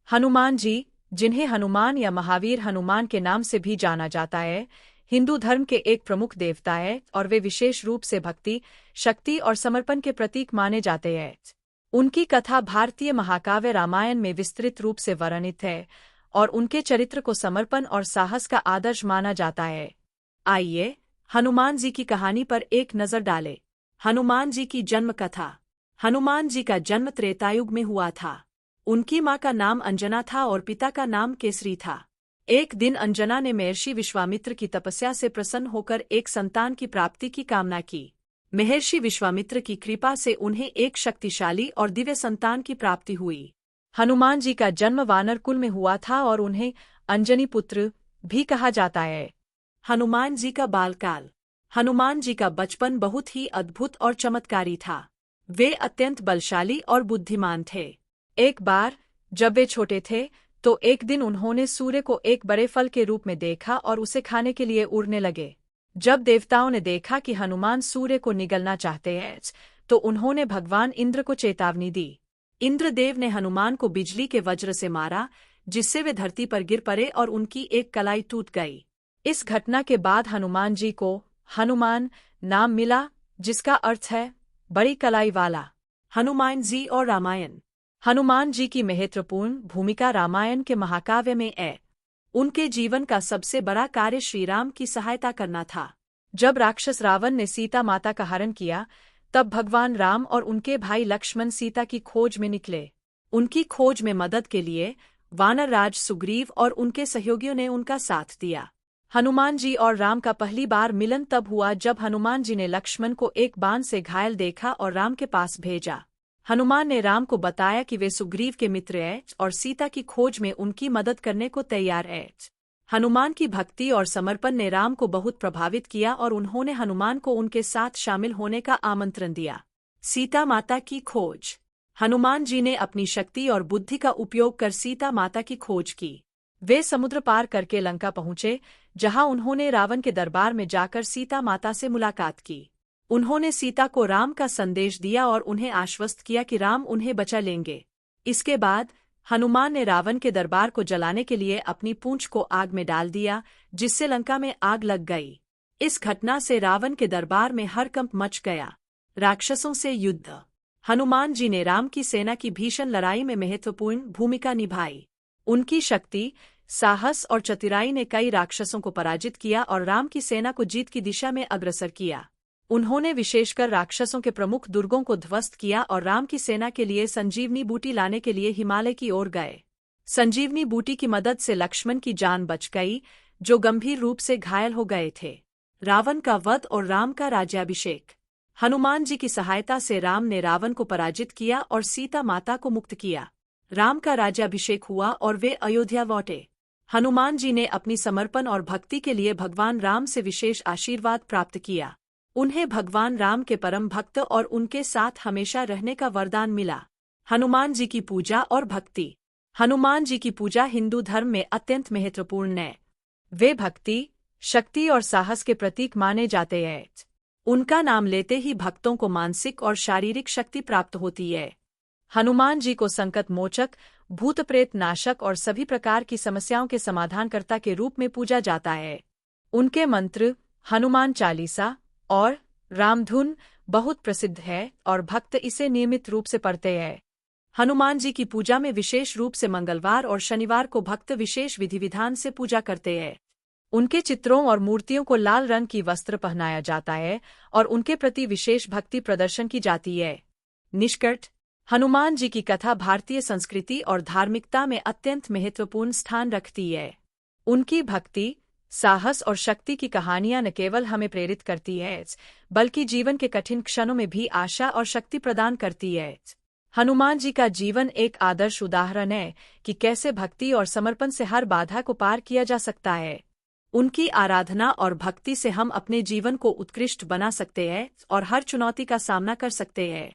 हनुमान जी, जिन्हें हनुमान या महावीर हनुमान के नाम से भी जाना जाता है, हिंदू धर्म के एक प्रमुख देवता है और वे विशेष रूप से भक्ति, शक्ति और समर्पण के प्रतीक माने जाते हैं। उनकी कथा भारतीय महाकाव्य रामायण में विस्तृत रूप से वर्णित है और उनके चरित्र को समर्पण और साहस का आदर्श माना जाता है। आइए, हनुमान जी की कहानी पर एक नज़र डालें। हनुमान जी की जन्म कथा। हनुमान जी का जन्म त्रेतायुग में हुआ था। उनकी माँ का नाम अंजना था और पिता का नाम केसरी था। एक दिन अंजना ने महर्षि विश्वामित्र की तपस्या से प्रसन्न होकर एक संतान की प्राप्ति की कामना की। महर्षि विश्वामित्र की कृपा से उन्हें एक शक्तिशाली और दिव्य संतान की प्राप्ति हुई। हनुमान जी का जन्म वानर कुल में हुआ था और उन्हें अंजनी पुत्र भी कहा जाता है। हनुमान जी का बालकाल। हनुमान जी का बचपन बहुत ही अद्भुत और चमत्कारी था। वे अत्यंत बलशाली और बुद्धिमान थे। एक बार जब वे छोटे थे तो एक दिन उन्होंने सूर्य को एक बड़े फल के रूप में देखा और उसे खाने के लिए उड़ने लगे। जब देवताओं ने देखा कि हनुमान सूर्य को निगलना चाहते हैं तो उन्होंने भगवान इंद्र को चेतावनी दी। इंद्रदेव ने हनुमान को बिजली के वज्र से मारा, जिससे वे धरती पर गिर पड़े और उनकी एक कलाई टूट गई। इस घटना के बाद हनुमान जी को हनुमान नाम मिला, जिसका अर्थ है बड़ी कलाई वाला। हनुमान जी और रामायण। हनुमान जी की महत्वपूर्ण भूमिका रामायण के महाकाव्य में है। उनके जीवन का सबसे बड़ा कार्य श्रीराम की सहायता करना था। जब राक्षस रावण ने सीता माता का हरण किया, तब भगवान राम और उनके भाई लक्ष्मण सीता की खोज में निकले। उनकी खोज में मदद के लिए वानर राज सुग्रीव और उनके सहयोगियों ने उनका साथ दिया। हनुमान जी और राम का पहली बार मिलन तब हुआ जब हनुमान जी ने लक्ष्मण को एक बाण से घायल देखा और राम के पास भेजा। हनुमान ने राम को बताया कि वे सुग्रीव के मित्र हैं और सीता की खोज में उनकी मदद करने को तैयार हैं। हनुमान की भक्ति और समर्पण ने राम को बहुत प्रभावित किया और उन्होंने हनुमान को उनके साथ शामिल होने का आमंत्रण दिया। सीता माता की खोज। हनुमान जी ने अपनी शक्ति और बुद्धि का उपयोग कर सीता माता की खोज की। वे समुद्र पार करके लंका पहुंचे, जहां उन्होंने रावण के दरबार में जाकर सीता माता से मुलाकात की। उन्होंने सीता को राम का संदेश दिया और उन्हें आश्वस्त किया कि राम उन्हें बचा लेंगे। इसके बाद हनुमान ने रावण के दरबार को जलाने के लिए अपनी पूंछ को आग में डाल दिया, जिससे लंका में आग लग गई। इस घटना से रावण के दरबार में हड़कंप मच गया। राक्षसों से युद्ध। हनुमान जी ने राम की सेना की भीषण लड़ाई में महत्वपूर्ण भूमिका निभाई। उनकी शक्ति, साहस और चतुराई ने कई राक्षसों को पराजित किया और राम की सेना को जीत की दिशा में अग्रसर किया। उन्होंने विशेषकर राक्षसों के प्रमुख दुर्गों को ध्वस्त किया और राम की सेना के लिए संजीवनी बूटी लाने के लिए हिमालय की ओर गए। संजीवनी बूटी की मदद से लक्ष्मण की जान बच गई, जो गंभीर रूप से घायल हो गए थे। रावण का वध और राम का राज्याभिषेक। हनुमान जी की सहायता से राम ने रावण को पराजित किया और सीता माता को मुक्त किया। राम का राज्याभिषेक हुआ और वे अयोध्या लौटे। हनुमान जी ने अपनी समर्पण और भक्ति के लिए भगवान राम से विशेष आशीर्वाद प्राप्त किया। उन्हें भगवान राम के परम भक्त और उनके साथ हमेशा रहने का वरदान मिला। हनुमान जी की पूजा और भक्ति। हनुमान जी की पूजा हिंदू धर्म में अत्यंत महत्वपूर्ण है। वे भक्ति, शक्ति और साहस के प्रतीक माने जाते हैं। उनका नाम लेते ही भक्तों को मानसिक और शारीरिक शक्ति प्राप्त होती है। हनुमान जी को संकट मोचक, भूत प्रेत नाशक और सभी प्रकार की समस्याओं के समाधानकर्ता के रूप में पूजा जाता है। उनके मंत्र हनुमान चालीसा और रामधुन बहुत प्रसिद्ध है और भक्त इसे नियमित रूप से पढ़ते हैं। हनुमान जी की पूजा में विशेष रूप से मंगलवार और शनिवार को भक्त विशेष विधि विधान से पूजा करते हैं। उनके चित्रों और मूर्तियों को लाल रंग की वस्त्र पहनाया जाता है और उनके प्रति विशेष भक्ति प्रदर्शन की जाती है। निष्कर्ष। हनुमान जी की कथा भारतीय संस्कृति और धार्मिकता में अत्यंत महत्वपूर्ण स्थान रखती है। उनकी भक्ति, साहस और शक्ति की कहानियां न केवल हमें प्रेरित करती है, बल्कि जीवन के कठिन क्षणों में भी आशा और शक्ति प्रदान करती है। हनुमान जी का जीवन एक आदर्श उदाहरण है कि कैसे भक्ति और समर्पण से हर बाधा को पार किया जा सकता है। उनकी आराधना और भक्ति से हम अपने जीवन को उत्कृष्ट बना सकते हैं और हर चुनौती का सामना कर सकते हैं।